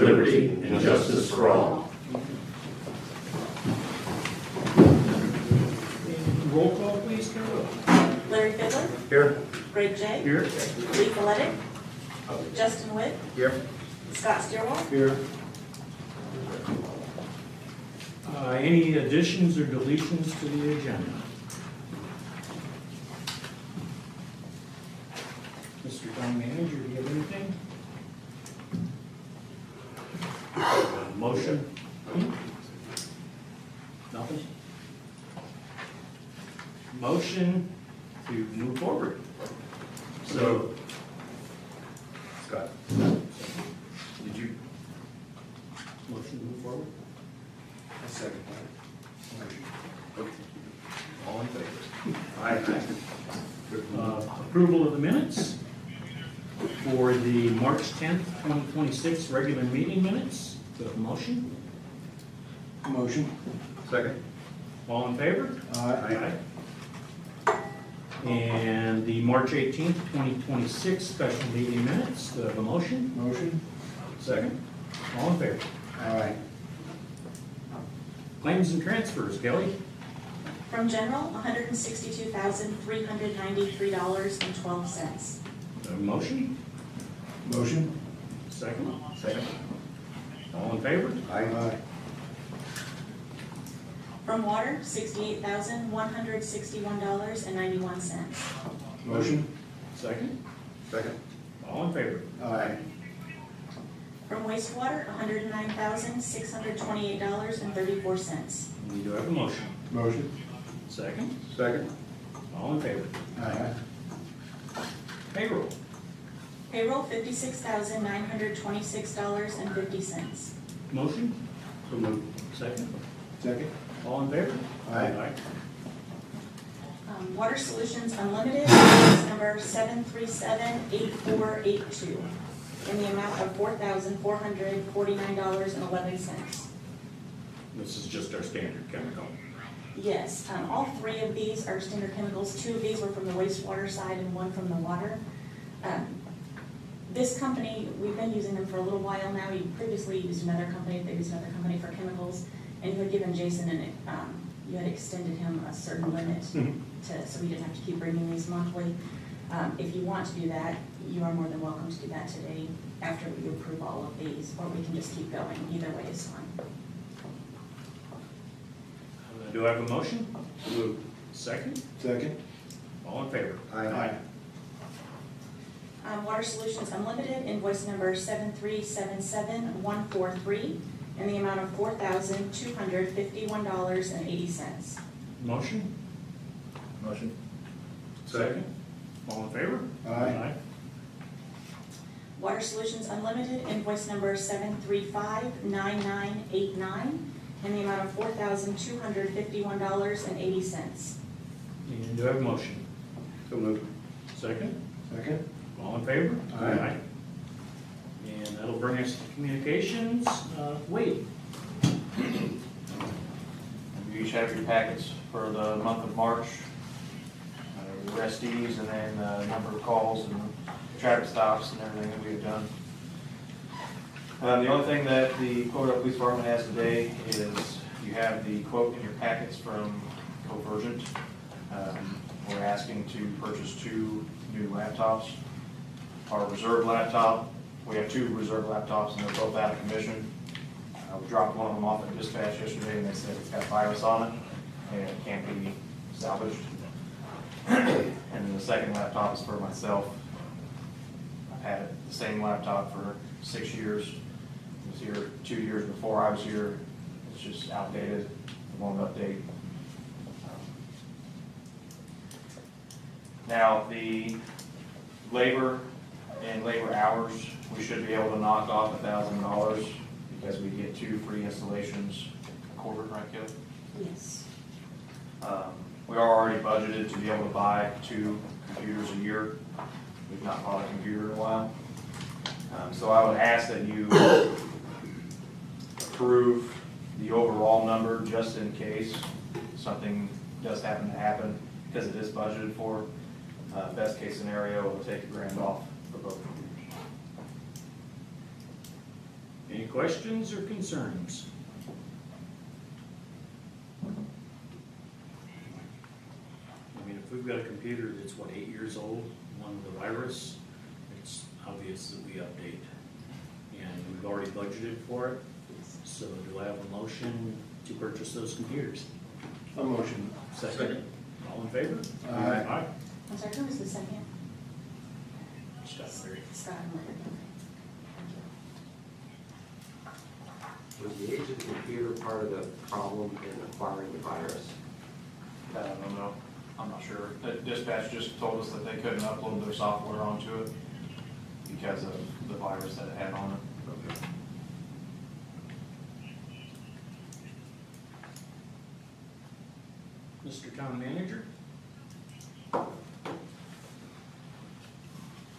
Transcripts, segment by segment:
liberty, and justice for all. Roll call, please, Carol. Larry Fiedler, Here. Greg J. Here. Lee Coletta, Justin Witt, Here. Scott Stierwald. Here. Any additions or deletions to the agenda? Mr. Town Manager, do you have anything? Motion? Nothing? Motion to move forward. So, Scott, Did you? Motion to move forward? a second. All in favor? Aye. Approval of the minutes for the March 10th, 2026 regular meeting minutes. Do I have a motion? Motion. Second. All in favor? Aye. And the March 18th, 2026 special meeting minutes. Do I have a motion? Motion. Second. All in favor? Aye. Claims and transfers, Kelly. From general, $162,393.12. Do I have a motion? Motion. Second. Second. All in favor? Aye. From water, $68,161.91. Motion. Second. Second. All in favor? Aye. From wastewater, $109,628.34. We do have a motion. Motion. Second. Second. All in favor? Aye. Payroll. Payroll, $56,926.50. Motion. So moved. Second. Second. All in favor? Aye. Water Solutions Unlimited, invoice number 7378482, in the amount of $4,449.11. This is just our standard chemical. Yes, all three of these are standard chemicals. Two of these were from the wastewater side and one from the water. This company, we've been using them for a little while now. You previously used another company, they used another company for chemicals, and you had given Jason you had extended him a certain limit so he didn't have to keep bringing these monthly. If you want to do that, you are more than welcome to do that today after we approve all of these, or we can just keep going. Either way is fine. Do I have a motion? Move. Second. Second. All in favor? Aye. Water Solutions Unlimited, invoice number 7377143, in the amount of $4,251.80. Motion? Motion. Second. All in favor? Aye. Water Solutions Unlimited, invoice number 7359989, in the amount of $4,251.80. And do I have a motion? So moved. Second. Second. All in favor? Aye. And that'll bring us to communications. Wade. You each have your packets for the month of March, your arrestees, and then a number of calls and traffic stops and everything that we have done. The only thing that the Colorado Police Department has today is you have the quote in your packets from Convergent. We're asking to purchase 2 new laptops. Our reserve laptop, we have 2 reserve laptops and they're both out of commission. We dropped one of them off at dispatch yesterday and they said it's got a virus on it and it can't be salvaged. And then the second laptop is for myself. I've had the same laptop for 6 years. It was here 2 years before I was here. It's just outdated. It won't update. Now the labor and labor hours, we should be able to knock off $1,000 because we get 2 free installations a quarter, right, Kelly? Yes. We are already budgeted to be able to buy 2 computers a year. We've not bought a computer in a while. So I would ask that you approve the overall number just in case something does happen to happen because it is budgeted for. Best case scenario, we'll take $1,000 off for both computers. Any questions or concerns? I mean, if we've got a computer that's, what, 8 years old, one with a virus, it's obvious that we update. And we've already budgeted for it, so do I have a motion to purchase those computers? A motion. Second. All in favor? Aye. I'm sorry, who was the second? Scott and Larry. Scott and Larry. Thank you. Was the age of the computer part of the problem in acquiring the virus? I don't know, I'm not sure. Dispatch just told us that they couldn't upload their software onto it because of the virus that it had on it. Okay. Mr. Town Manager?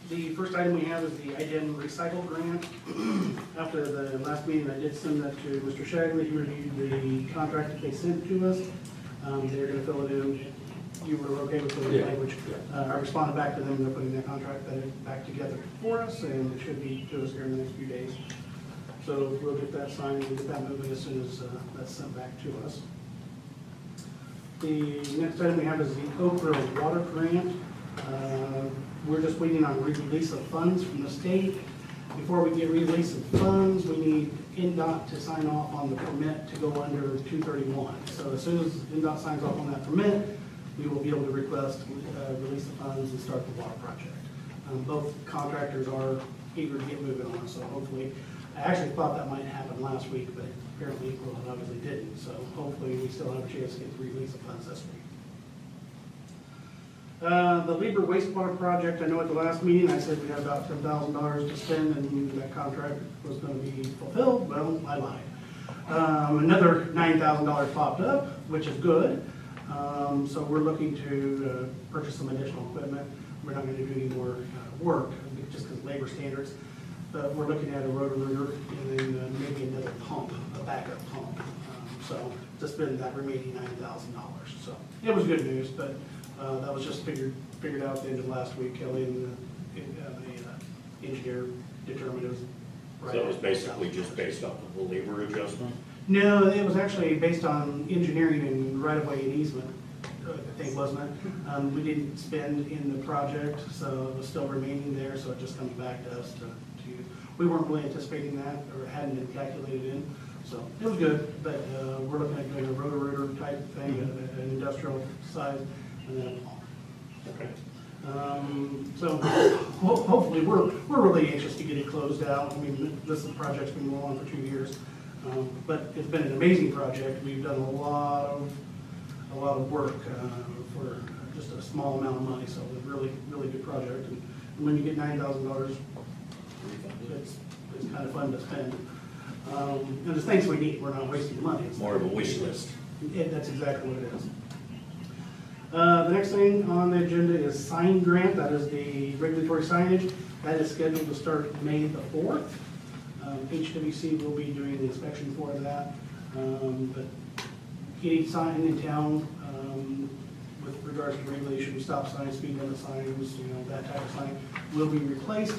The first item we have is the IDEN Recycle Grant. After the last meeting, I did send that to Mr. Shagley. He reviewed the contract that they sent to us. They're gonna fill it in. You were okay with the Yeah. language? I responded back to them, they're putting that contract back together for us, and it should be to us here in the next few days. So we'll get that signed and get that moving as soon as that's sent back to us. The next item we have is the Okra Water Grant. We're just waiting on release of funds from the state. Before we get release of funds, we need NDOT to sign off on the permit to go under 231. So as soon as NDOT signs off on that permit, we will be able to request release of funds and start the water project. Both contractors are eager to get moving on, so hopefully, I actually thought that might happen last week, but apparently, well, it obviously didn't. So hopefully, we still have a chance to get the release of funds this week. The Lieber wastewater project, I know at the last meeting, I said we had about $10,000 to spend and that contract was gonna be fulfilled. Well, I lied. Another $9,000 popped up, which is good. So we're looking to purchase some additional equipment. We're not gonna do any more work, just because labor standards. But we're looking at a rotor-rooter and then maybe another pump, a backup pump. So to spend that remaining $9,000. So it was good news, but that was just figured out at the end of last week. Kelly and the engineer determined it was right. So it was basically just based off of the labor adjustment? No, it was actually based on engineering and right-of-way and easement, I think, wasn't it? We didn't spend in the project, so it was still remaining there, so it just comes back to us to we weren't really anticipating that, or hadn't been calculated in, so it was good, but we're looking at doing a rotor-rooter type thing, an industrial size, and then a pump. Okay. So hopefully, we're really anxious to get it closed out. I mean, this project's been going on for 2 years, but it's been an amazing project. We've done a lot of work for just a small amount of money, so it was really, really good project. And when you get $9,000, it's kind of fun to spend. And it's things we need. We're not wasting money. It's More of a wish list. That's exactly what it is. The next thing on the agenda is sign grant. That is the regulatory signage. That is scheduled to start May the 4th. HWC will be doing the inspection for that. But any sign in town with regards to regulation, stop signs, speed limit signs, that type of sign will be replaced.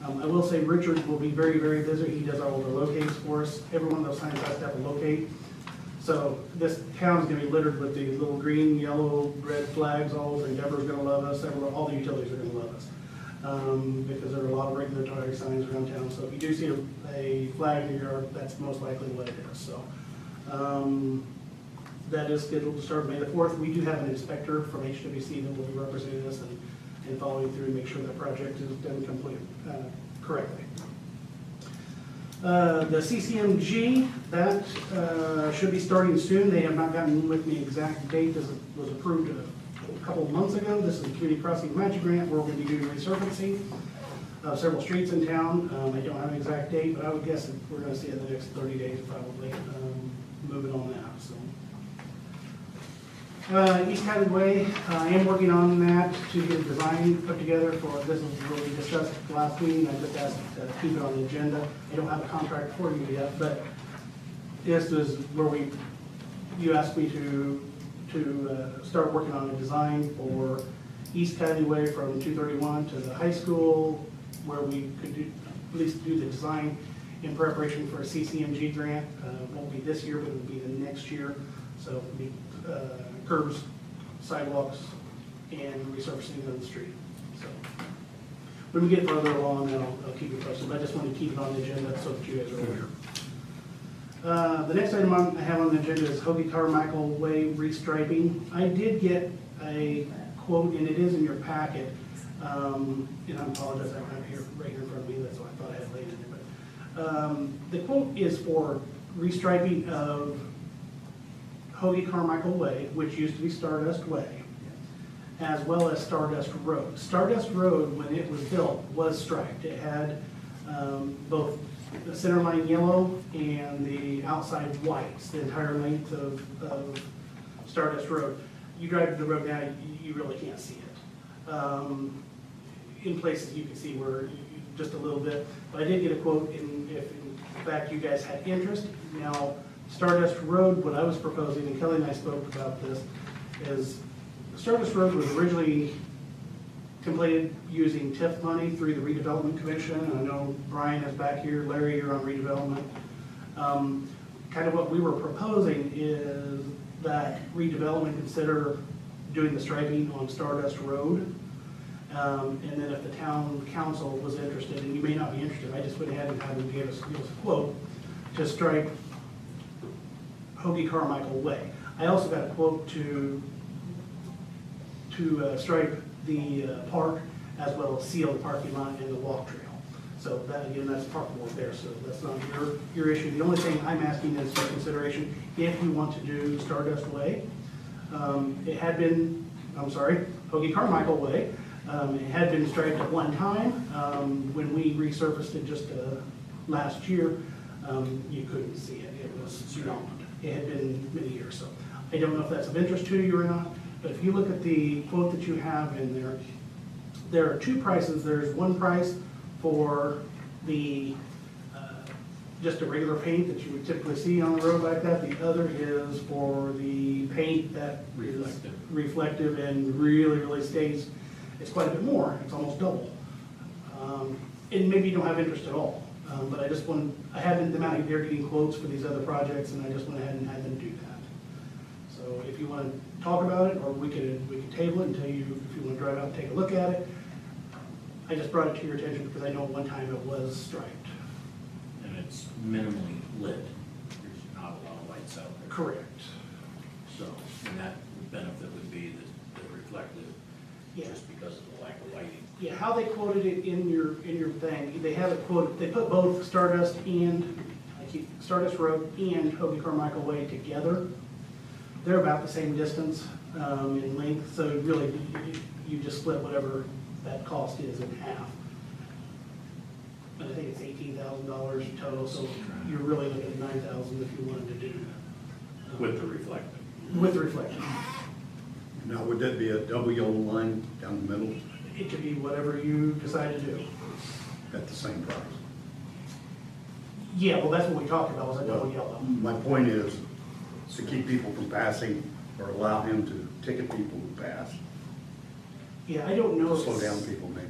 I will say Richard will be very, very busy. He does all the locates for us. Every one of those signs has to have a locate. So this town is going to be littered with these little green, yellow, red flags all over. Endeavor's going to love us. All the utilities are going to love us because there are a lot of regulatory signs around town. So if you do see a flag in your yard, that's most likely what it is. So that is scheduled to start May the 4th. We do have an inspector from HWC that will be representing us and following through and make sure that project is done correctly. The CCMG, that should be starting soon. They have not gotten with me exact date. This was approved a couple of months ago. This is the Community Crossing Match Grant. We're going to be doing resurfacing of several streets in town. I don't have an exact date, but I would guess that we're going to see it in the next 30 days probably, moving on that. So. East County Way, I am working on that to get a design put together for, this was really discussed last meeting, I just asked to keep it on the agenda. I don't have a contract for you yet, but this is where you asked me to start working on a design for East County Way from 231 to the high school, where we could at least do the design in preparation for a CCMG grant. Won't be this year, but it'll be the next year. So it'll be curbs, sidewalks, and resurfacing of the street. So when we get further along, then I'll keep you posted. But I just wanted to keep it on the agenda so that you guys are aware. The next item I have on the agenda is Hoagie Carmichael Way restriping. I did get a quote, and it is in your packet. And I apologize, I don't have it here right here in front of me. That's why I thought I had laid it in. But the quote is for restriping of Hoagie Carmichael Way, which used to be Stardust Way, as well as Stardust Road. Stardust Road, when it was built, was striped. It had both the center line yellow and the outside whites, the entire length of Stardust Road. You drive the road now, you really can't see it. In places you can see where just a little bit, but I did get a quote if in fact you guys had interest. Now, Stardust Road, what I was proposing, and Kelly and I spoke about this, is Stardust Road was originally completed using TIF money through the redevelopment commission. I know Brian is back here, Larry, you're on redevelopment. Kind of what we were proposing is that redevelopment consider doing the striping on Stardust Road. And then if the town council was interested, and you may not be interested, I just went ahead and had them give us a quote to stripe Hoagie Carmichael Way. I also got a quote to stripe the park, as well as seal the parking lot and the walk trail. So that, again, that's park board there, so that's not your issue. The only thing I'm asking is for consideration if you want to do Stardust Way. It had been, Hoagie Carmichael Way. It had been striped at one time. When we resurfaced it just last year, you couldn't see it. It was beyond. It had been many years, so I don't know if that's of interest to you or not, but if you look at the quote that you have in there, there are two prices. There's one price for the just a regular paint that you would typically see on the road like that. The other is for the paint that is reflective and really stays. It's quite a bit more. It's almost double. And maybe you don't have interest at all. But I haven't them out here getting quotes for these other projects, and I just went ahead and had them do that. So if you want to talk about it, or we could table it until if you want to drive out and take a look at it. I just brought it to your attention because I know one time it was striped. And it's minimally lit. There's not a lot of lights out there. Correct. So, and that benefit would be the reflective, Yeah. just because of the lack of lighting. Yeah, how they quoted it in your thing, they have it quoted, they put both Stardust Road and Hoagie Carmichael Way together. They're about the same distance in length, so really you just split whatever that cost is in half. And I think it's $18,000 total, so you're really looking at $9,000 if you wanted to do that. With the reflective. With the reflective. Now, would that be a double yellow line down the middle It could be whatever you decide to do. at the same price? Yeah, well, that's what we talked about, was a double yellow. My point is to keep people from passing or allow him to ticket people who pass, Yeah, I don't know. if slow it's- down people maybe.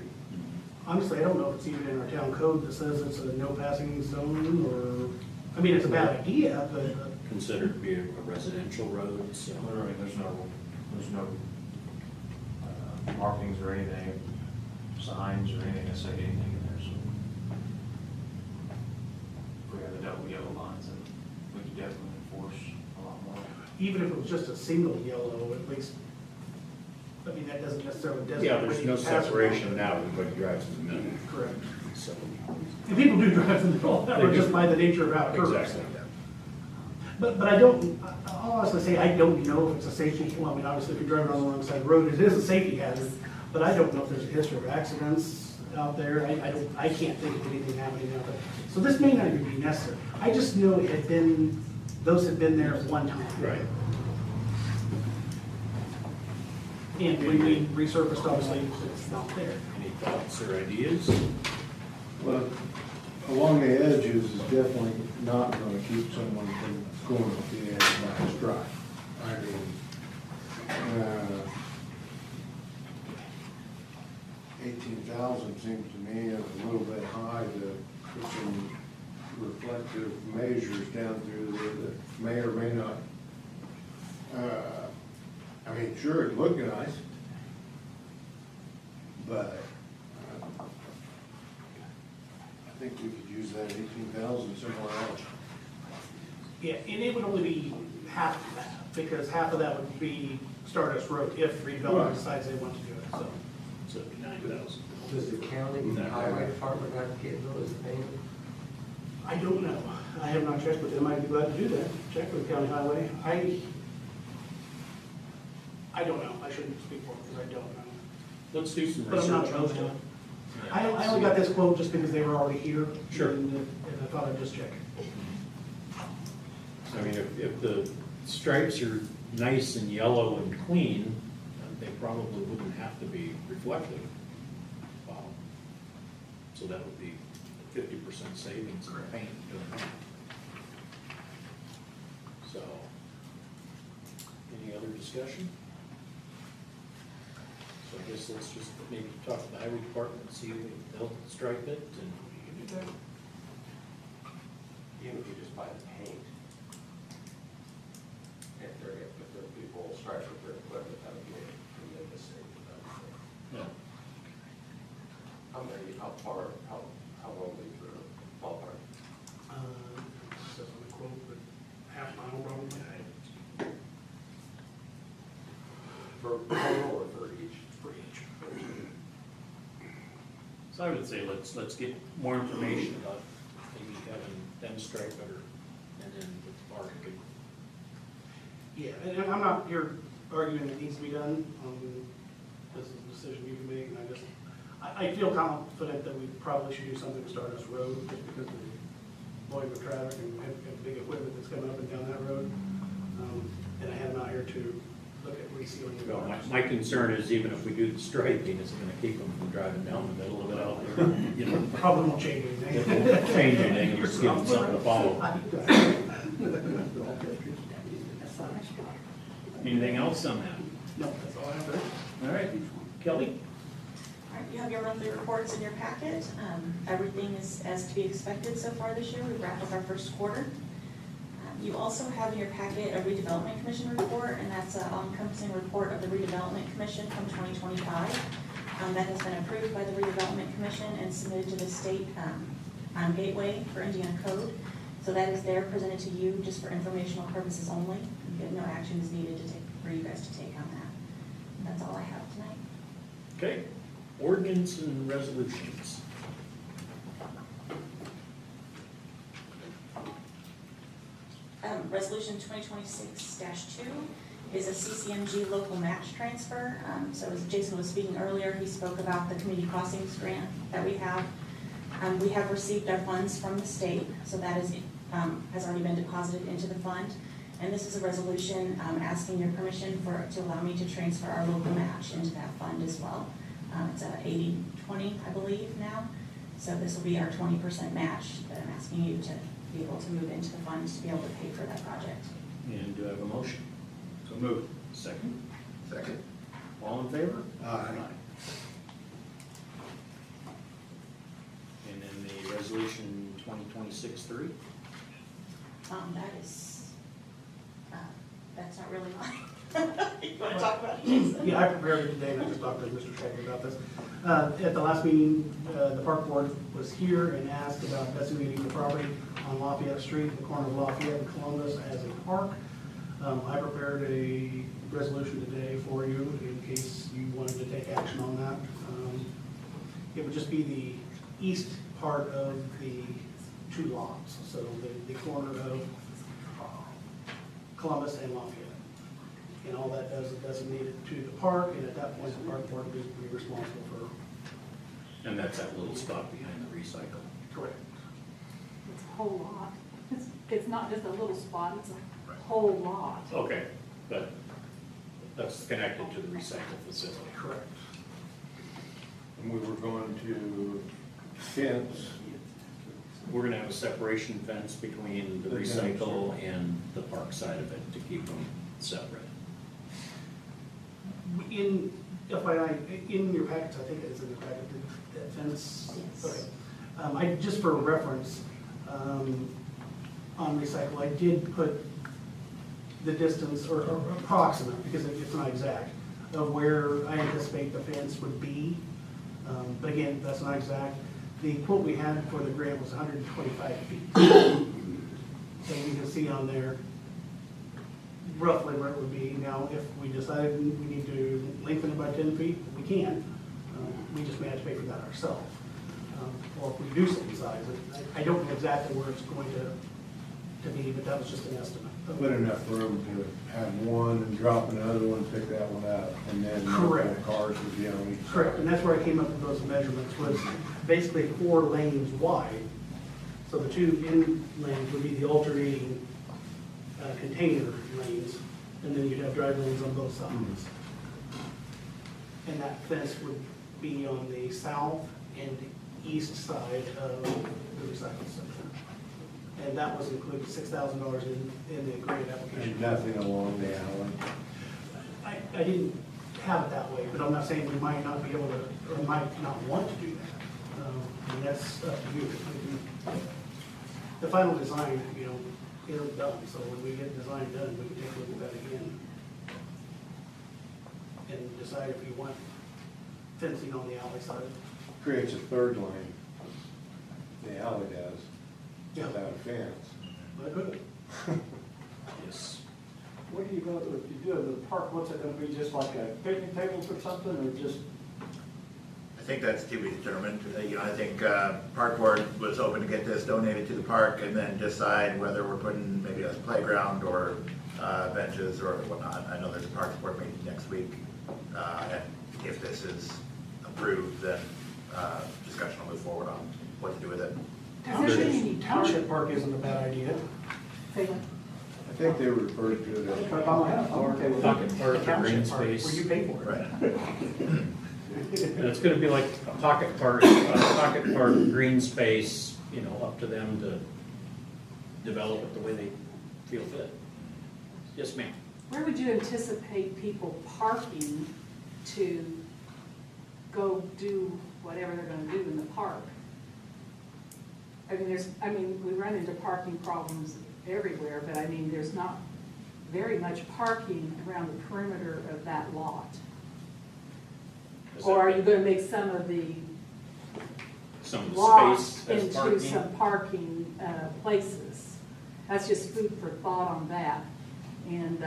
Honestly, I don't know if it's even in our town code that says it's a no passing zone, or, I mean, it's a bad idea, but, Considered to be a residential road, so. Literally, there's no markings or anything, signs or anything that say anything in there, so. If we have the double yellow lines, then we could definitely enforce a lot more. even if it was just a single yellow, at least, I mean, that doesn't necessarily designate. Yeah, there's no when you pass it. separation now, everybody drives in the middle. Correct. So, And people do drive in the middle, They or do. just by the nature of how it occurs. exactly. But I'll honestly say, I don't know if it's a safety, well, I mean, obviously, if you're driving on the wrong side of the road, it is a safety hazard, but I don't know if there's a history of accidents out there. I can't think of anything happening out there. So this may not even be necessary. I just know those had been there at one time. Right. And when we resurfaced, obviously, it's not there. Any thoughts or ideas? Well, along the edges is definitely not gonna keep someone from going off the edge by a stripe. I mean, 18,000 seems to me a little bit high to put some reflective measures down through there that may or may not, I mean, sure, it looked nice, but I think we could use that 18,000 somewhere else. Yeah, and it would only be half of that, because half of that would be Stardust Road if redevelopment Right. decides they want to do it, so. So it'd be 9,000. Does the county and the highway department have capabilities of paying it? I don't know. I have not checked with them. I'd be glad to do that. Check with county highway. I don't know. I shouldn't speak for them because I don't know. Let's do some But I'm not research on opposed to that. it. I only got this quote just because they were already here. Sure. And I thought I'd just check. I mean, if the stripes are nice and yellow and clean, they probably wouldn't have to be reflective. Wow. So that would be 50% savings in paint doing that. So, any other discussion? So I guess let's just maybe talk to the highway department and see if they'll stripe it and. Even if you just buy the paint. If they're people stripe with their equipment, that would be a tremendous savings. No. How long we through ballpark? Says on the quote, but half mile probably. For total or for each? For each. So I would say let's get more information about maybe having them stripe it or, and then the park could. Yeah, and I'm not here arguing it needs to be done. This is a decision you can make, and I feel confident that we probably should do something to Stardust Road, just because of the volume of traffic and big equipment that's coming up and down that road. And I have not here to look at resealing the Well, cars. my concern is even if we do the striping, it's gonna keep them from driving down the middle of it out there, you know. Probably won't change It anything. won't change anything, just give them something to follow. Anything else on that? No, that's all I have there. All right, Kelly? All right, you have your monthly reports in your packet. Everything is as to be expected so far this year. We've wrapped up our first quarter. You also have in your packet a redevelopment commission report, and that's an all-encompassing report of the redevelopment commission from 2025. That has been approved by the redevelopment commission and submitted to the state on Gateway for Indiana Code. So that is there presented to you just for informational purposes only. No action is needed for you guys to take on that. That's all I have tonight. Okay, ordinance and resolutions. Resolution 2026-2 is a CCMG local match transfer. So as Jason was speaking earlier, he spoke about the community crossings grant that we have. We have received our funds from the state, so that is, has already been deposited into the fund. And this is a resolution asking your permission to allow me to transfer our local match into that fund as well. It's a 80-20, I believe now. So this will be our 20% match that I'm asking you to be able to move into the fund to be able to pay for that project. And do I have a motion? So moved. Second? Second. All in favor? Aye. And then the resolution 2026-3? That is, that's not really mine. You want to talk about it, Jason? Yeah, I prepared it today, and I just talked to Mr. Shaggy about this. At the last meeting, the park board was here and asked about designating the property on Lafayette Street, the corner of Lafayette and Columbus, as a park. I prepared a resolution today for you in case you wanted to take action on that. It would just be the east part of the two lots, so the corner of Columbus and Lafayette. And all that does is designate it to the park, and at that point, the park board would be responsible for. And that's that little spot behind the recycle. Correct. It's a whole lot. It's not just a little spot, it's a whole lot. Okay, but that's connected to the recycle facility. Correct. And we were going to fence, We're gonna have a separation fence between the recycle and the park side of it to keep them separate. In FYI, in your packets, I think it's in the packet, that fence. Yes. Okay. Just for reference, On recycle, I did put the distance, or approximate, because it's not exact, of where I anticipate the fence would be. But again, that's not exact. The quote we had for the grant was 125 feet. So you can see on there roughly where it would be. Now, if we decided we need to lengthen it by 10 feet, we can. We just may have to pay for that ourselves. Or if we do size it. I don't know exactly where it's going to be, but that was just an estimate. Put enough room to have one and drop another one, pick that one up, and then Correct. cars would be on each side. Correct, and that's where I came up with those measurements, was basically 4 lanes wide. So the 2 in lanes would be the alternating container lanes, and then you'd have drive lanes on both sides. And that fence would be on the south and east side of the recycling center. And that was included $6,000 in the grant application. And nothing along the alley. I didn't have it that way, but I'm not saying we might not be able to, or might not want to do that. I mean, that's up to you. The final design, is done, so when we get the design done, we can take a look at that again. And decide if we want fencing on the alley side. Creates a third lane. The alley does, Yeah. without a fence. But good. Yes. What do you go, if you do it in the park, what's it gonna be, just like a picnic tables or something, or just? I think that's to be determined. I think Park Board was hoping to get this donated to the park and then decide whether we're putting maybe a playground or benches or whatnot. I know there's a Parks Board meeting next week. And if this is approved, then discussion will move forward on what to do with it. Does there any Township park isn't a bad idea. I think they referred to it as. Right by my house, I'm okay with that. Pocket park, or green Township park, space. where you pay for it. Right. And it's gonna be like a pocket park, green space, up to them to develop it the way they feel fit. Yes, ma'am. Where would you anticipate people parking to go do whatever they're gonna do in the park? We run into parking problems everywhere, but there's not very much parking around the perimeter of that lot. Is Or that are you gonna make some of the some lots space as into parking? some parking places? That's just food for thought on that. And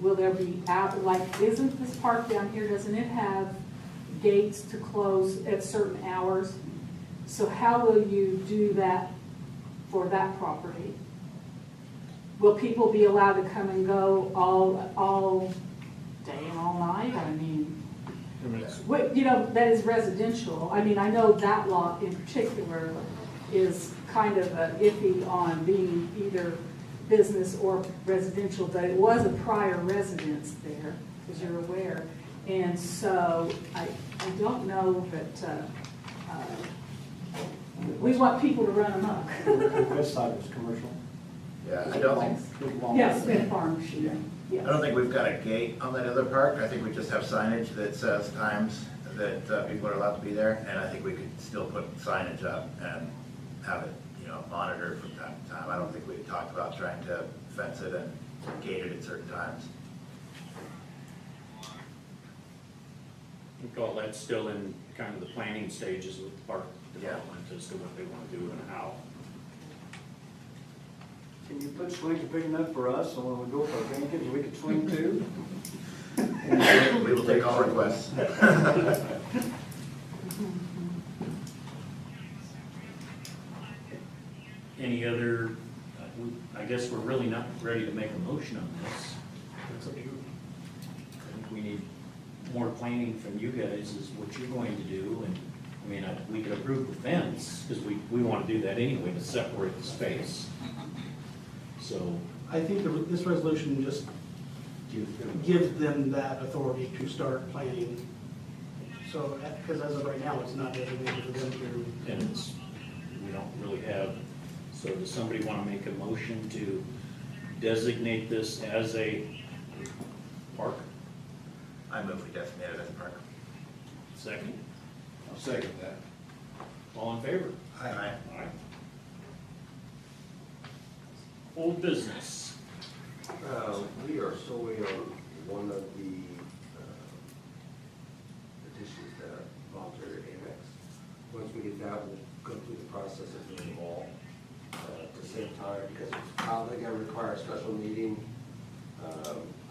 will there be, isn't this park down here, doesn't it have gates to close at certain hours? So how will you do that for that property? Will people be allowed to come and go all day and all night? That is residential. I know that lot in particular is kind of iffy on being either business or residential, but it was a prior residence there, as you're aware. And so I don't know that we want people to run amok. The west side is commercial. Yeah, I don't think, Big long- Yes, Smith Farm, yes. I don't think we've got a gate on that other park. I think we just have signage that says times that people are allowed to be there. And I think we could still put signage up and have it, monitored from time to time. I don't think we've talked about trying to fence it and gate it at certain times. I think all that's still in kind of the planning stages with the park development as to what they want to do and how. Can you put swings big enough for us, so when we go for a weekend, we could swing too? We will take all requests. Any other, I guess we're really not ready to make a motion on this. That's up to you. I think we need more planning from you guys is what you're going to do. And we could approve the fence because we want to do that anyway to separate the space. So, I think this resolution just gives them that authority to start planning. So, because as of right now, it's not designated for them to. and we don't really have, so does somebody want to make a motion to designate this as a park? I move we designate it as a park. Second? I'll second that. All in favor? Aye. Aye. Old business. We are still waiting on one of the petitions that are voluntary annex. Once we get that, we'll go through the process of doing them all at the same time, because it's probably gonna require a special meeting. I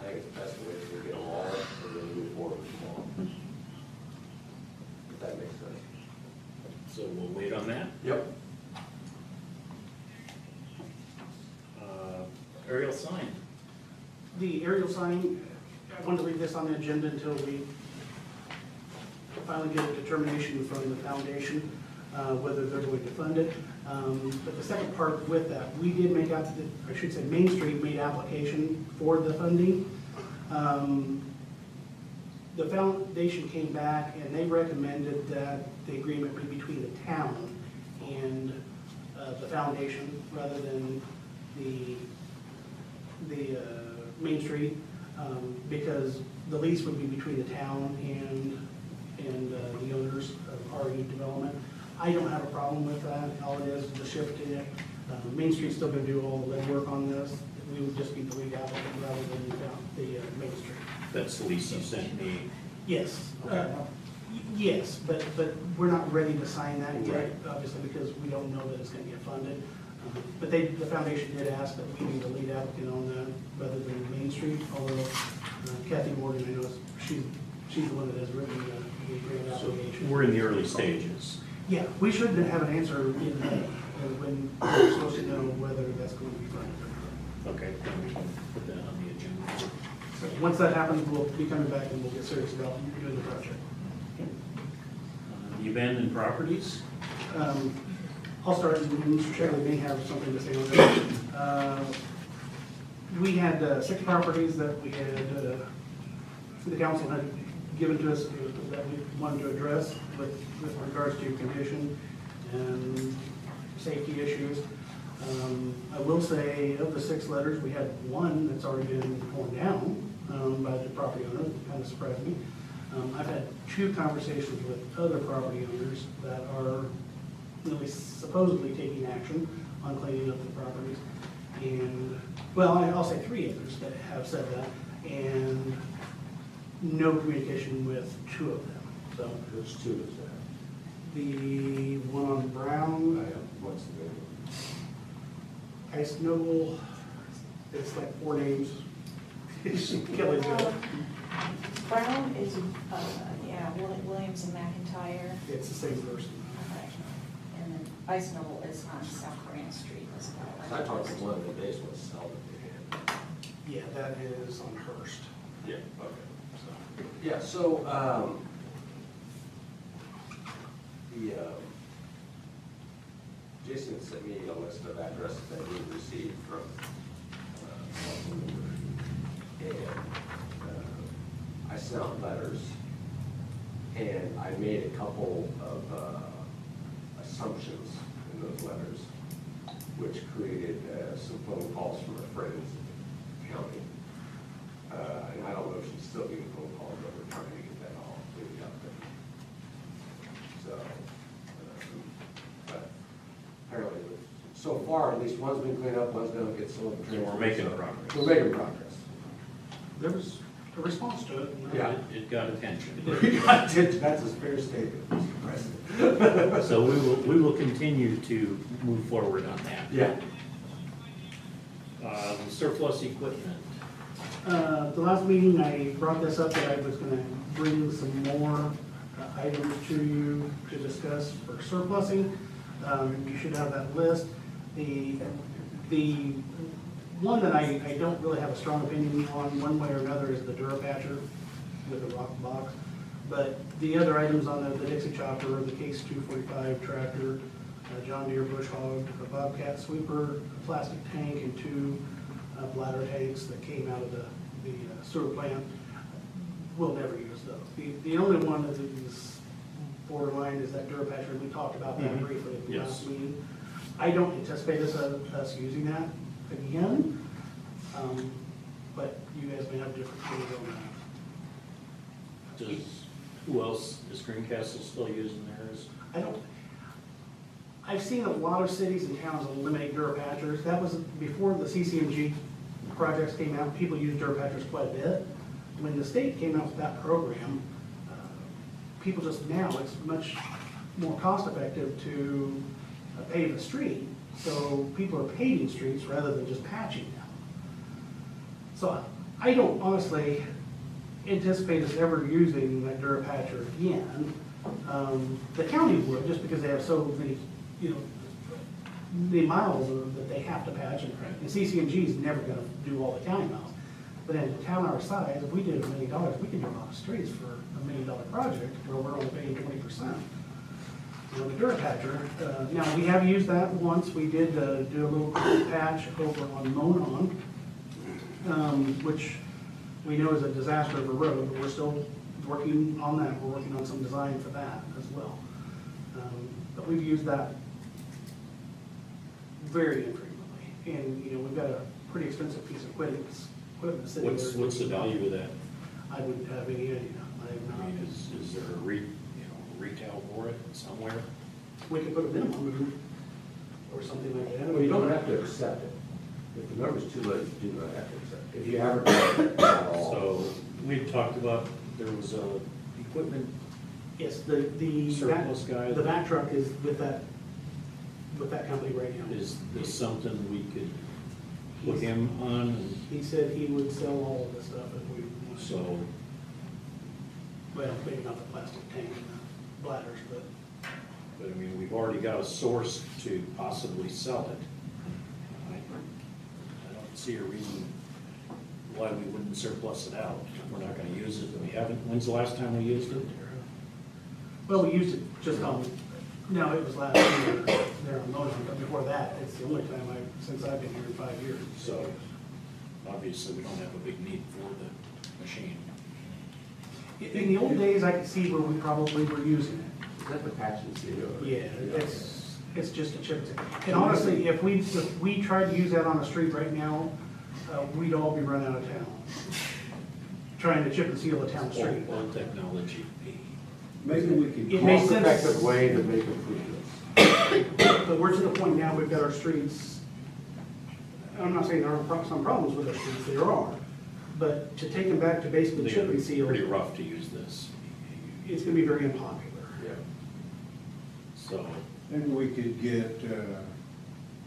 think it's the best way to get them all, and then move forward with them all. If that makes sense. So we'll wait on that. Yep. Aerial sign. The aerial sign, I wanted to leave this on the agenda until we finally get a determination from the foundation, whether they're going to fund it. But the second part with that, we did make out, I should say, Main Street made application for the funding. The foundation came back and they recommended that the agreement be between the town and the foundation rather than the Main Street, because the lease would be between the town and the owners of RE development. I don't have a problem with that. All it is the shifting it. Main Street's still gonna do all the legwork on this. We would just be the lead applicant rather than the Main Street. That's the lease you sent me. Yes. Okay. Yes, but we're not ready to sign that yet, obviously, because we don't know that it's gonna get funded. But the foundation did ask that we be the lead applicant on that rather than Main Street, although Kathy Morgan, I know, she's the one that has written the grant So application. we're in the early stages. Yeah, we should have an answer in May, when we're supposed to know whether that's going to be funded or Okay, then we can put that on the agenda. not. So once that happens, we'll be coming back and we'll get serious about doing the project. The abandoned properties. I'll start, and Mr. Shelley may have something to say on that. We had 6 properties that we had, the council had given to us that we wanted to address with regards to condition and safety issues. I will say, of the 6 letters, we had 1 that's already been torn down by the property owner. It kind of surprised me. I've had 2 conversations with other property owners that are really supposedly taking action on cleaning up the properties. And, well, I'll say 3 others that have said that, and no communication with 2 of them. So Which two is that? the one on Brown, What's the name? Ice Noble, it's like 4 names. Kelly's got it. Brown is, yeah, Williams and McIntyre. It's the same person. Okay. And then Ice Noble is on South Grand Street as well. I talked to one of the days was sell that they had. Yeah, that is on Hearst. Yeah, okay. Yeah, so, Jason sent me a list of addresses that we received from, and I sent out letters, and I made a couple of assumptions in those letters, which created some phone calls from our friends in the county. And I don't know if she's still getting phone calls, but we're trying to get that all cleaned up. So, but apparently, so far, at least one's been cleaned up, one's gonna get sold. So we're making progress. We're making progress. There was a response to it. Yeah. It got attention. That's a fair statement, Mr. President. So we will continue to move forward on that. Yeah. Surplus equipment. The last meeting, I brought this up that I was gonna bring some more items to you to discuss for surplusing. You should have that list. The one that I don't really have a strong opinion on, one way or another, is the Durapatcher with the rock box. But the other items on the Dixie chopper, the Case 245 tractor, John Deere bush hog, a Bobcat sweeper, a plastic tank, and 2 bladder tanks that came out of the sewer plant, we'll never use those. The only one that is borderline is that Durapatcher. We talked about that briefly at the Yes. last meeting. I don't anticipate us using that again, but you guys may have different things on that. Does, who else, is Greencastle still using theirs? I've seen a lot of cities and towns eliminate Durapatchers. That was before the CCMG projects came out, people used Durapatchers quite a bit. When the state came out with that program, people just now, it's much more cost effective to pave a street. So people are paving streets rather than just patching them. So I don't honestly anticipate us ever using that Durapatcher again. The county would, just because they have so many, the miles that they have to patch, and CCMG is never gonna do all the county miles. But in a town our size, if we did $1 million, we could do a lot of streets for $1 million project, where we're only paying 20%. The Durapatcher, now we have used that once, we did do a little patch over on Monon, which we know is a disaster of a road, but we're still working on that, we're working on some design for that as well. But we've used that very infrequently, and, we've got a pretty expensive piece of equipment sitting there. What's the value of that? I wouldn't have any idea. I have I not. mean, is there a retail for it somewhere? We could put a minimum or something like that. Well, you don't have to accept it. If the number's too low, you do not have to accept it. If you advertise it at all. So, we talked about, there was a equipment Yes, the surplus guy. The vac truck is with that company right now. Is this something we could put him on? And He said he would sell all of the stuff if we wanted to. so, Well, maybe not the plastic tank and the bladders, but but I mean, we've already got a source to possibly sell it. I don't see a reason why we wouldn't surplus it out. We're not gonna use it, we haven't. When's the last time we used it? well, we used it just on, no, it was last year there on Monon, but before that, it's the only time since I've been here in 5 years. So, obviously, we don't have a big need for the machine. In the old days, I could see where we probably were using it. Is that the patch and seal? Yeah, it's just a chip. And honestly, if we tried to use that on the street right now, we'd all be run out of town. Trying to chip and seal a town street. Old technology. Maybe we could. It makes sense. Cost-effective way to make improvements. But we're to the point now, we've got our streets, I'm not saying there aren't some problems with our streets, there are. But to take them back to basically chip and seal, Pretty rough to use this. it's gonna be very unpopular. Yeah. So, Maybe we could get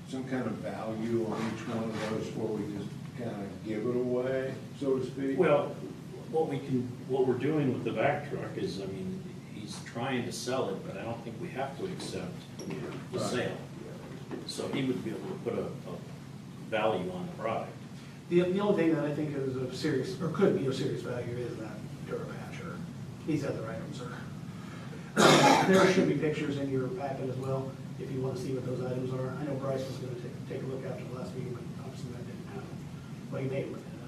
some kind of value on each one of those where we just kind of give it away, so to speak. well, what we're doing with the vac truck is, I mean, he's trying to sell it, but I don't think we have to accept the sale. So he would be able to put a value on the product. The only thing that I think is of serious, or could be of serious value is that Durapatcher. These other items are. There should be pictures in your packet as well, if you want to see what those items are. I know Bryce was going to take a look after the last meeting, but obviously that didn't happen. Well, he may have looked at it,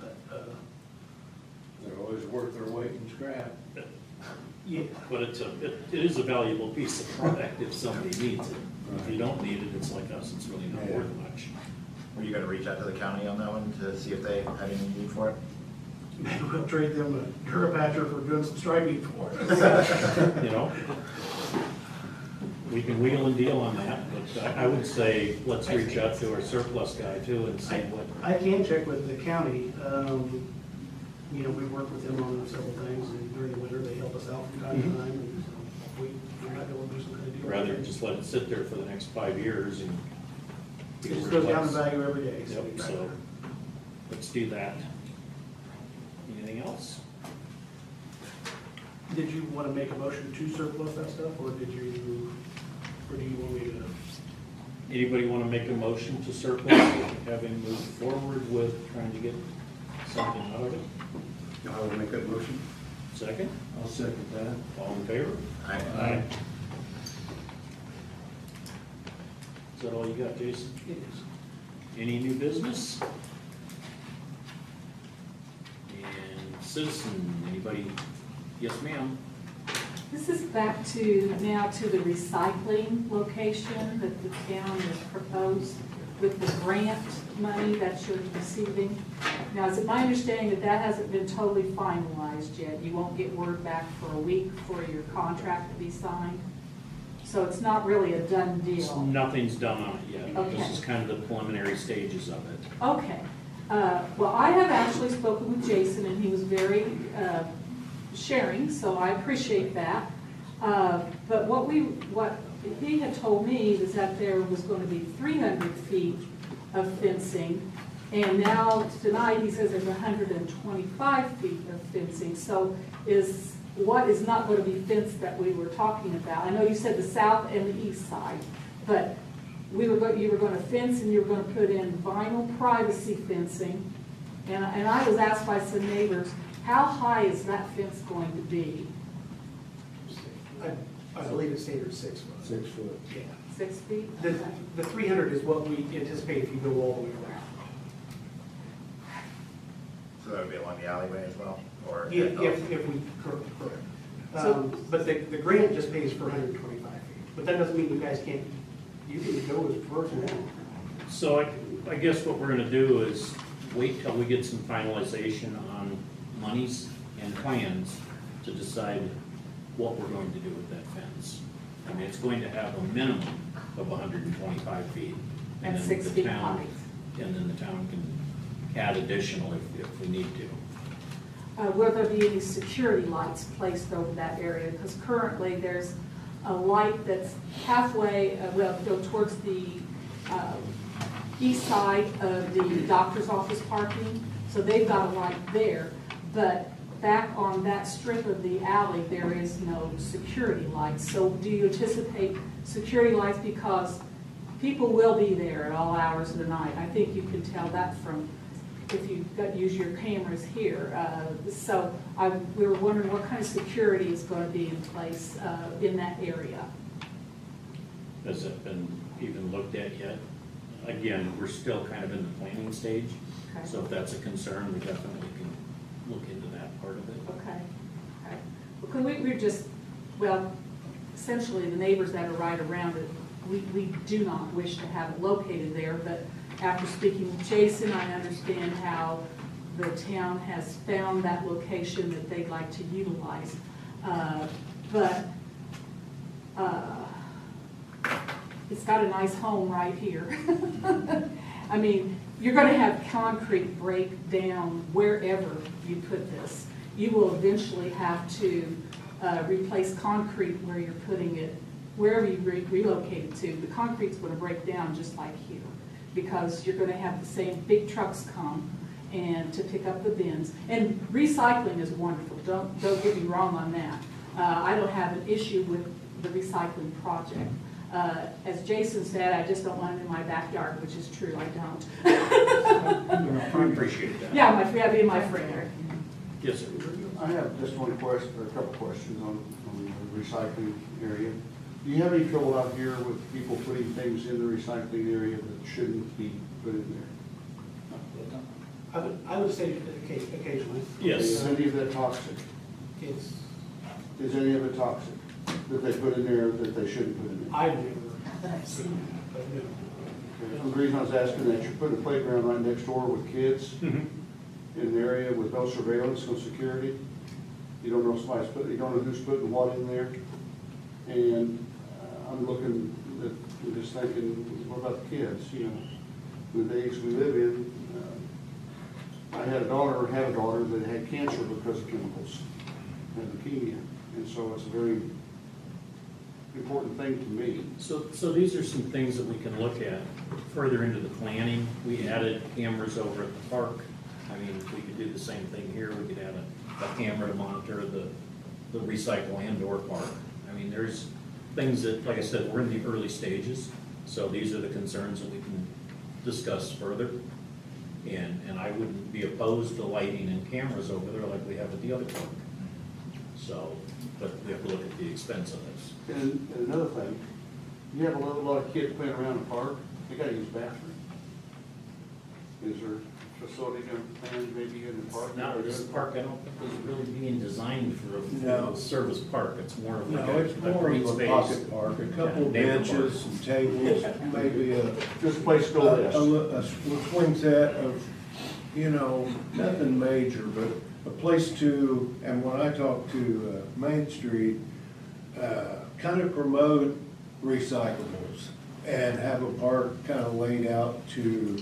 I don't know. But, They're always worth their weight in scrap. yeah, But it is a valuable piece of product if somebody needs it. If you don't need it, it's like us, it's really not worth much. Were you gonna reach out to the county on that one to see if they had any need for it? maybe we'll trade them a Durapatcher for doing some striping for it. You know? We can wheel and deal on that, but I would say, let's reach out to our surplus guy too and see what. I can check with the county. We work with them on several things, and during the winter, they help us out from time to time, and so we might be able to do some kind of deal. Rather than just let it sit there for the next 5 years and. It just goes down in value every day. Yep, so let's do that. Anything else? Did you want to make a motion to surplus that stuff, or do you want me to? Anybody want to make a motion to surplus, have him move forward with trying to get something out of it? I will make that motion. Second? I'll second that. All in favor? Aye. Is that all you got, Jason? It is. Any new business? And citizen, anybody? Yes, ma'am. This is back to the recycling location that the town has proposed with the grant money that you're receiving. Now, is it my understanding that that hasn't been totally finalized yet? You won't get word back for a week for your contract to be signed? So it's not really a done deal. Nothing's done on it yet. Okay. This is kind of the preliminary stages of it. Okay. Well, I have actually spoken with Jason, and he was very sharing, so I appreciate that. But what he had told me was that there was going to be 300 feet of fencing, and now tonight he says there's 125 feet of fencing. So what is not going to be fenced that we were talking about? I know you said the south and the east side, but you were going to fence and you were going to put in vinyl privacy fencing. And I was asked by some neighbors, how high is that fence going to be? I believe it's standard 6 foot. 6 foot. Yeah. 6 feet? The 300 is what we anticipate if you go all the way around. So that would be along the alleyway as well, or? If we, correct. But the grant just pays for 125 feet. But that doesn't mean you guys can't, you can go as far as you want. So I guess what we're gonna do is wait till we get some finalization on monies and plans to decide what we're going to do with that fence. I mean, it's going to have a minimum of 125 feet. And then 6 the feet town- high. And then the town can add additional if we need to. Will there be any security lights placed over that area? Because currently there's a light that's halfway, go towards the east side of the doctor's office parking. So they've got a light there. But back on that strip of the alley, there is no security lights. So do you anticipate security lights? Because people will be there at all hours of the night. I think you can tell that from if you use your cameras here. So we were wondering what kind of security is going to be in place in that area. Has that been even looked at yet? Again, we're still kind of in the planning stage. Okay. So if that's a concern, we definitely can look into that part of it. Okay. Okay. Well, can we're just, well, essentially the neighbors that are right around it, we do not wish to have it located there, but after speaking with Jason, I understand how the town has found that location that they'd like to utilize. But it's got a nice home right here. I mean, you're going to have concrete break down wherever you put this. You will eventually have to replace concrete where you're putting it, wherever you relocate it to. The concrete's going to break down just like here, because you're going to have the same big trucks come and to pick up the bins. And recycling is wonderful. Don't get me wrong on that. I don't have an issue with the recycling project. As Jason said, I just don't want it in my backyard, which is true, I don't. I appreciate that. Yeah, be my friend. Yes, sir. I have just one question, or a couple questions on the recycling area. Do you have any trouble out here with people putting things in the recycling area that shouldn't be put in there? I would say occasionally. Yes. Is any of that toxic? It's, Is any of it toxic that they put in there that they shouldn't put in there? I've never seen it, but no. Okay. The reason I was asking that, you're putting a playground right next door with kids in an area with no surveillance, no security. You don't know you don't know who's putting what in there. And I'm looking at, I'm just thinking, what about the kids, you know? The days we live in, I had a daughter that had cancer because of chemicals, had leukemia. And so it's a very important thing to me. So these are some things that we can look at further into the planning. We added cameras over at the park. I mean, we could do the same thing here. We could add a camera to monitor the recycle and/or park. I mean, there's things that, like I said, we're in the early stages. So these are the concerns that we can discuss further. And I wouldn't be opposed to lighting and cameras over there like we have at the other park. So, but we have to look at the expense of this. And another thing, you have a lot of kids playing around the park, they gotta use the bathroom. Is there a facility going to plan maybe in the park? Now, this park, I don't think was really being designed for a No. full-service park. It's more of like No, a it's more green of a space. pocket park, a couple of benches and tables, maybe just a place to go a swing set of, you know, nothing major, but a place to, and when I talk to Main Street, kind of promote recyclables and have a park kind of laid out to,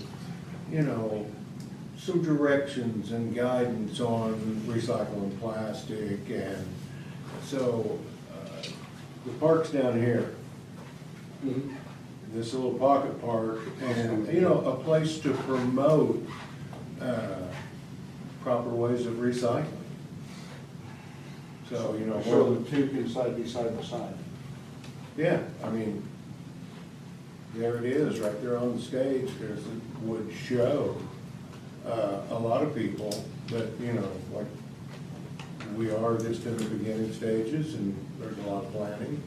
you know, some directions and guidance on recycling plastic. And so the park's down here, this little pocket park, and, you know, a place to promote proper ways of recycling. So, you know, So the two can be side by side. yeah, I mean, there it is, right there on the stage. There's, it would show a lot of people that, you know, like, we are just in the beginning stages and there's a lot of planning.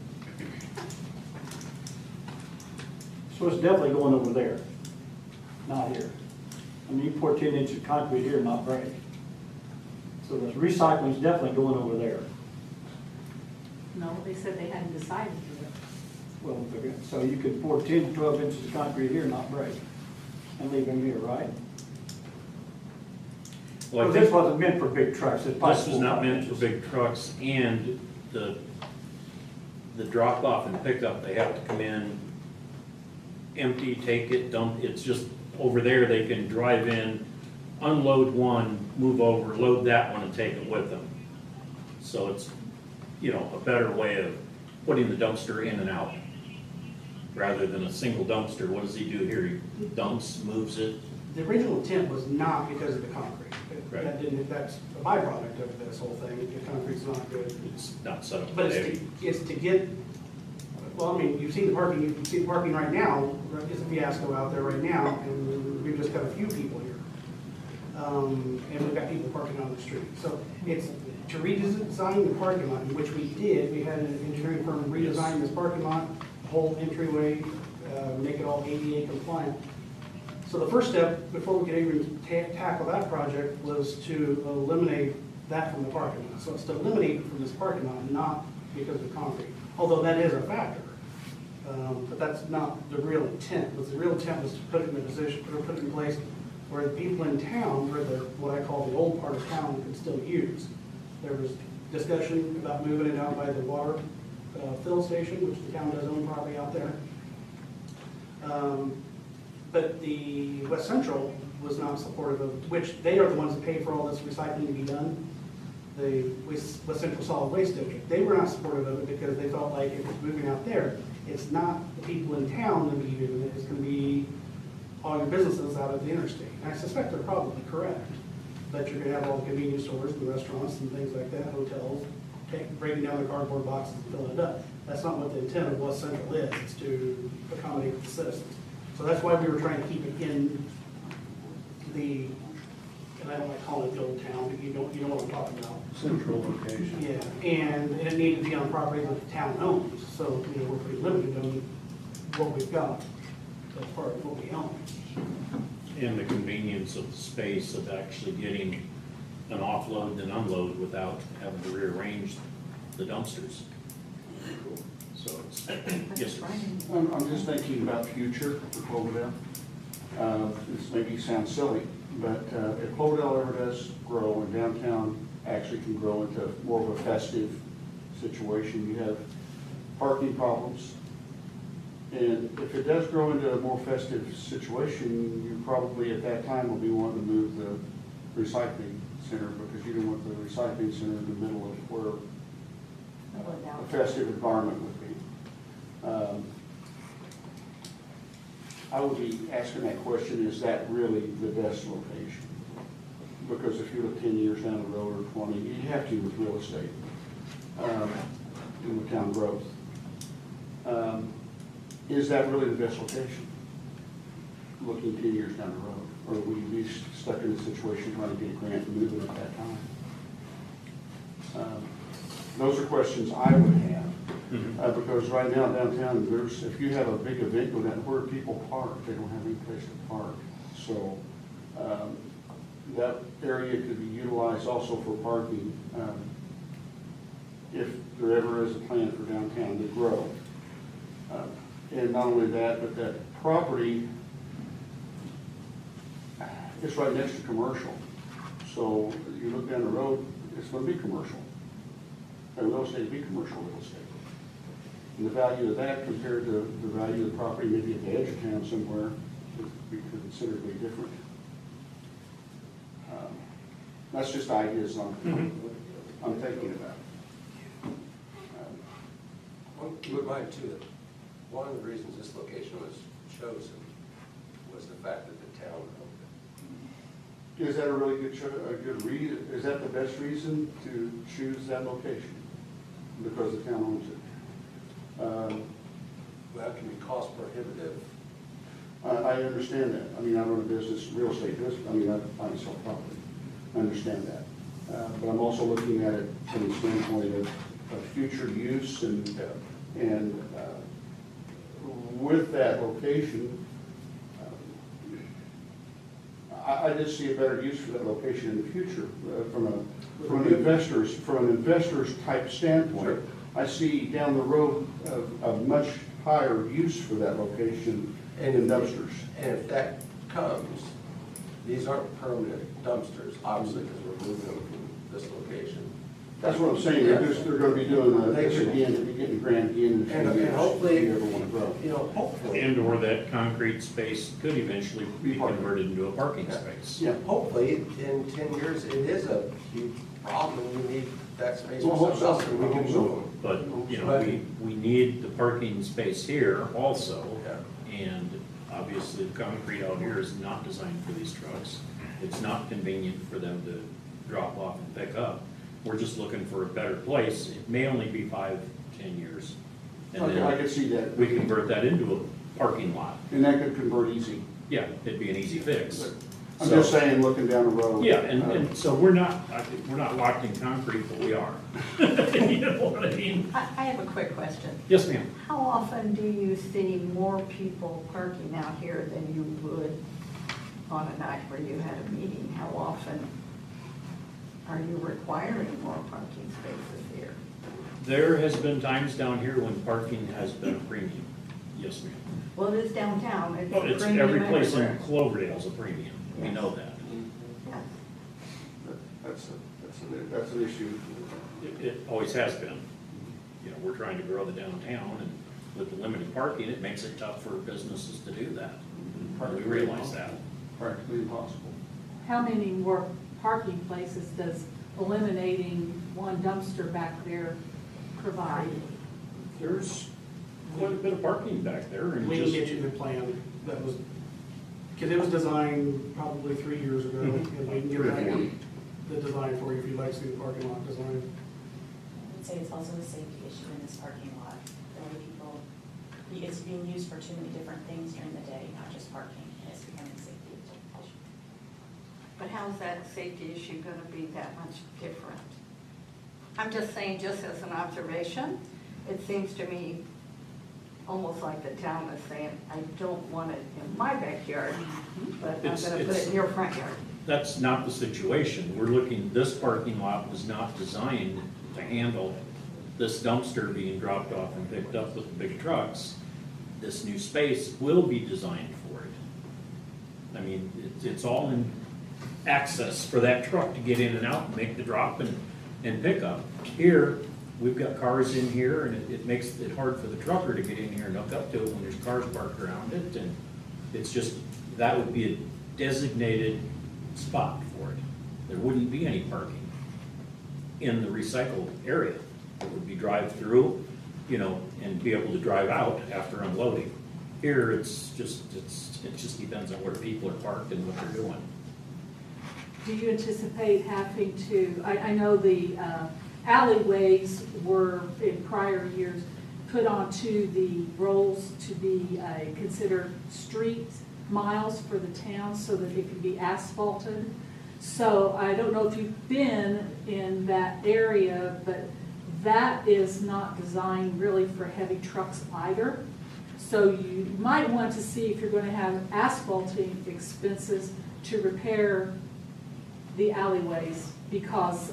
So it's definitely going over there, not here. I mean, you pour 10 inches of concrete here and not break. So the recycling's definitely going over there. No, they said they hadn't decided yet. Well, so you could pour 10 to 12 inches of concrete here and not break, and leave them here, right? Well, I Well, think this wasn't meant for big trucks. It's this is not probably meant for big trucks, and the drop off and pickup, they have to come in empty, take it, dump, it's just over there, they can drive in, unload one, move over, load that one and take it with them. So it's, you know, a better way of putting the dumpster in and out, rather than a single dumpster. What does he do here? He dumps, moves it. The original intent was not because of the concrete. Right. That's a byproduct of this whole thing. The concrete's not good. It's not set up But today. it's to get, well, I mean, you've seen the parking right now. There's a fiasco out there right now, and we've just got a few people here. And we've got people parking on the street. So it's to redesign the parking lot, which we did. We had an engineering firm redesign this parking lot, whole entryway, make it all ADA compliant. So the first step, before we could even tackle that project, was to eliminate that from the parking lot. So it's to eliminate it from this parking lot, not because of concrete, although that is a factor. But that's not the real intent. The real intent was to put it in a position, or put it in place where the people in town, where the, what I call the old part of town, can still use. There was discussion about moving it out by the water fill station, which the town does own property out there. But the West Central was not supportive of, which they are the ones that pay for all this recycling to be done. The West Central Solid Waste District, they were not supportive of it because they felt like if it's moving out there, it's not the people in town that will be using it, it's gonna be all your businesses out of the interstate. And I suspect they're probably correct, that you're gonna have all the convenience stores and restaurants and things like that, hotels, breaking down the cardboard boxes and filling it up. That's not what the intent of West Central is, it's to accommodate the citizens. So that's why we were trying to keep it in the, and I don't like calling it the old town, but you know what I'm talking about. Central location. Yeah, and it needed to be on property that the town owns, so, you know, we're pretty limited on what we've got as part of what we own. And the convenience of the space of actually getting an offload and unload without having to rearrange the dumpsters. So it's, yes, sir. I'm just thinking about future for Cloverdale. This maybe sounds silly, but if Cloverdale ever does grow and downtown actually can grow into more of a festive situation, you have parking problems. And if it does grow into a more festive situation, you probably at that time will be wanting to move the recycling center because you don't want the recycling center in the middle of where a festive environment would be. I would be asking that question, is that really the best location? Because if you look 10 years down the road or 20, you have to with real estate in the town growth. Is that really the best location? Looking 10 years down the road? Or will you be stuck in a situation trying to get a grant and move it at that time? Those are questions I would have. Because right now downtown, if you have a big event go down, where people park, they don't have any place to park. So that area could be utilized also for parking if there ever is a plan for downtown to grow. And not only that, but that property is right next to commercial. So you look down the road, it's going to be commercial. And real estate will be commercial real estate. And the value of that compared to the value of the property maybe at the edge of town somewhere would be considerably different. That's just ideas I'm thinking about. Keep in mind too, that one of the reasons this location was chosen was the fact that the town owned Is that a really good reason? Is that the best reason to choose that location? Because the town owns it? it. That can be cost prohibitive. I understand that. I mean, I run a business, real estate business. I mean, I buy and sell property. I understand that. But I'm also looking at it from the standpoint of future use and with that location, I just see a better use for that location in the future from an investor's type standpoint. Sure. I see down the road a much higher use for that location in dumpsters. And if that comes, these aren't permanent dumpsters, obviously, because we're moving them from this location. That's what I'm saying, they're gonna be doing this again, to be getting a grant again. And hopefully, if you ever wanna grow. you know, hopefully, And/or that concrete space could eventually be converted into a parking space. Yeah. hopefully, in 10 years, it is a huge problem, and we need that space Well, for hope something so. else, and we can move them. But, you know, we need the parking space here also. Yeah. And obviously, the concrete out here is not designed for these trucks. It's not convenient for them to drop off and pick up. We're just looking for a better place. It may only be 5-10 years. And Okay, I then could see that. we convert that into a parking lot. And that could convert easy. Yeah, it'd be an easy fix. I'm So- just saying, looking down the road. Yeah, and so we're not locked in concrete, but we are. You know what I mean? I have a quick question. Yes, ma'am. How often do you see more people parking out here than you would on a night where you had a meeting? How often are you requiring more parking spaces here? There has been times down here when parking has been a premium. Yes, ma'am. Well, it is downtown, it's Well, it's premium every place in everywhere. Cloverdale's a premium. We know that. Yes. That's an issue. It always has been. You know, we're trying to grow the downtown, and with the limited parking, it makes it tough for businesses to do that. We realize that. Practically impossible. How many more parking places does eliminating one dumpster back there provide? There's quite a bit of parking back there, and We can just, get you the plan that was, because it was designed probably 3 years ago, and we can get back the design for you if you'd like to see the parking lot design. I would say it's also a safety issue in this parking lot. The way people, it's being used for too many different things during the day, not just parking, and it's becoming a safety issue. But how's that safety issue gonna be that much different? I'm just saying, just as an observation, it seems to me almost like the town is saying, I don't want it in my backyard, but I'm gonna put it in your front yard. that's not the situation. We're looking, this parking lot was not designed to handle this dumpster being dropped off and picked up with the big trucks. This new space will be designed for it. I mean, it's all in access for that truck to get in and out and make the drop and pick up. Here, we've got cars in here, and it makes it hard for the trucker to get in here and hook up to it when there's cars parked around it, and it's just, that would be a designated spot for it. There wouldn't be any parking in the recycled area. It would be drive-through, you know, and be able to drive out after unloading. Here, it just depends on where people are parked and what they're doing. Do you anticipate having to, I know the alleyways were in prior years put onto the rolls to be considered street miles for the town so that it could be asphalted. So I don't know if you've been in that area, but that is not designed really for heavy trucks either. So you might want to see if you're going to have asphalting expenses to repair the alleyways, because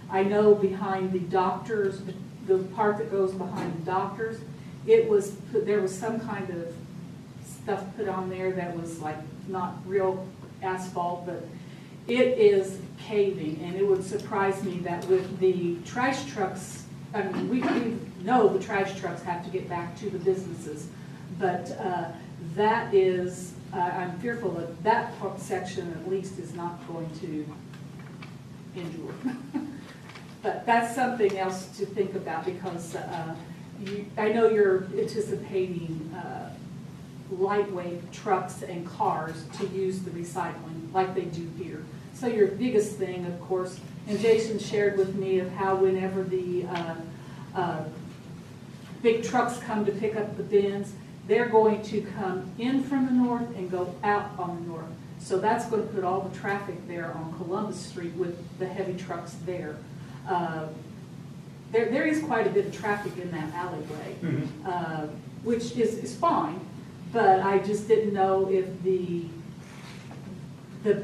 I know behind the doctors, the part that goes behind the doctors, there was some kind of stuff put on there that was like not real asphalt, but it is caving, and it would surprise me that with the trash trucks I mean, we know the trash trucks have to get back to the businesses, but that is, I'm fearful that that section at least is not going to endure. But that's something else to think about, because I know you're anticipating lightweight trucks and cars to use the recycling like they do here. So your biggest thing, of course, and Jason shared with me of how whenever the big trucks come to pick up the bins, they're going to come in from the north and go out on the north. So that's going to put all the traffic there on Columbus Street with the heavy trucks there. There is quite a bit of traffic in that alleyway, which is fine, but I just didn't know if the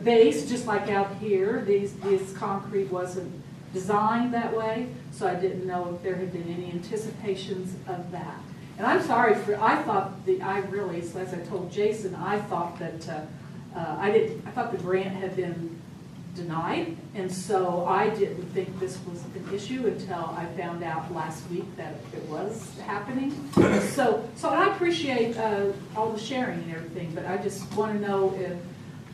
base, just like out here, this concrete wasn't designed that way, so I didn't know if there had been any anticipations of that. And I'm sorry I thought as I told Jason, I thought that, I thought the grant had been denied, and so I didn't think this was an issue until I found out last week that it was happening. So I appreciate all the sharing and everything, but I just want to know if.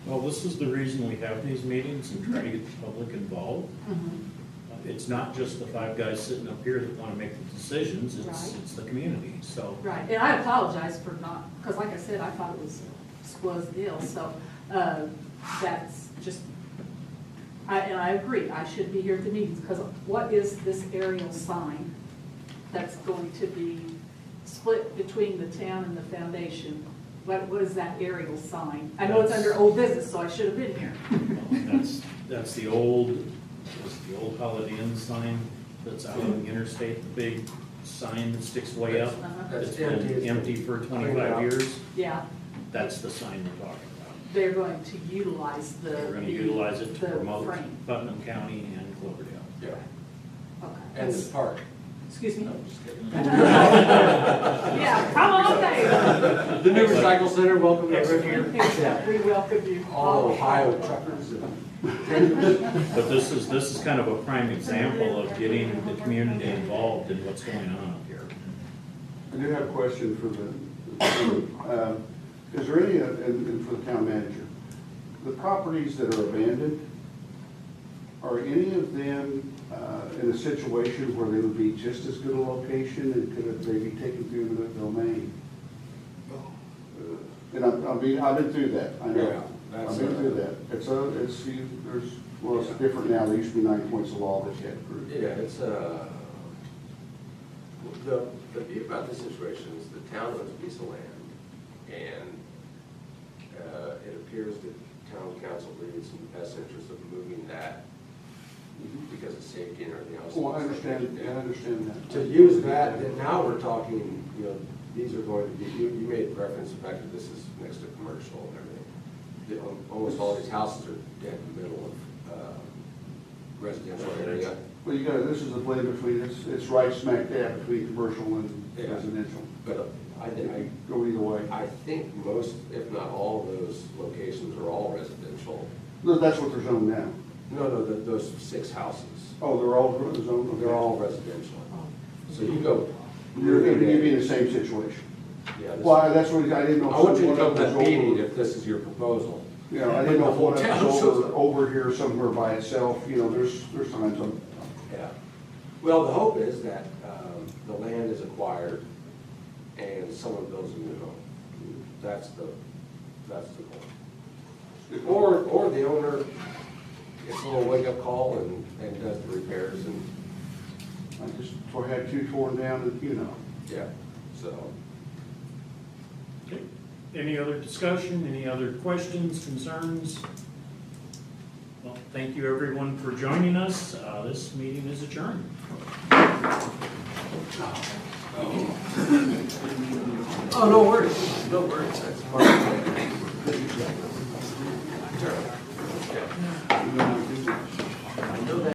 Well, this is the reason we have these meetings and try to get the public involved. It's not just the 5 guys sitting up here that want to make the decisions, it's the community, so. Right, and I apologize for not, because like I said, I thought it was ill, so that's just, and I agree, I should be here at the meetings, because what is this aerial sign that's going to be split between the town and the foundation? What is that aerial sign? I know it's under old business, so I should have been here. That's the old Holiday Inn sign that's out on the interstate, the big sign that sticks way up. It's been empty for 25 years. Yeah. That's the sign we're talking about. They're going to utilize the We're going to utilize it to the promote frame. Putnam County and Cloverdale. Yeah. Okay. And the park. Excuse me? No, I'm just kidding. Yeah, come on, Dave. The new recycle center, welcome everyone here. We welcome you. All Ohio truckers and But this is kind of a prime example of getting the community involved in what's going on up here. I do have a question for the, is there any, and for the town manager, the properties that are abandoned, are any of them in a situation where they would be just as good a location and could they be taken through the domain? And I've been through that, I know. Yeah, I've been through that. It's different now. There used to be 9 points of law that you had to prove. Yeah, it's the view about this situation is the town owns a piece of land, and it appears that town council believes in the best interest of moving that because of safety and everything else. Well, I understand that. To use that, then now we're talking, these are going to be, you made reference to the fact that this is next to commercial and everything. Almost all these houses are dead in the middle of residential area. Well, this is a blend between, it's right smack dab between commercial and Yeah. residential. But I Go either way. I think most, if not all of those locations are all residential. No, that's what they're zoned now. No, those 6 houses, Oh, they're all zoned? Okay. they're all residential. So you go. You'd be in the same situation. Yeah, Well, that's what, I didn't know. I want you to if come to one that was meeting over- if this is your proposal. Yeah, I didn't know if one The whole was town over here somewhere by itself, there's times I'm. Yeah. Well, the hope is that the land is acquired and someone builds a new home. That's the goal. Or the owner gets a little wake-up call and does the repairs and, I just had 2 torn down and, yeah, so. Okay. Any other discussion, any other questions, concerns? Well, thank you everyone for joining us. This meeting is adjourned. Oh, no worries. No worries. That's fine.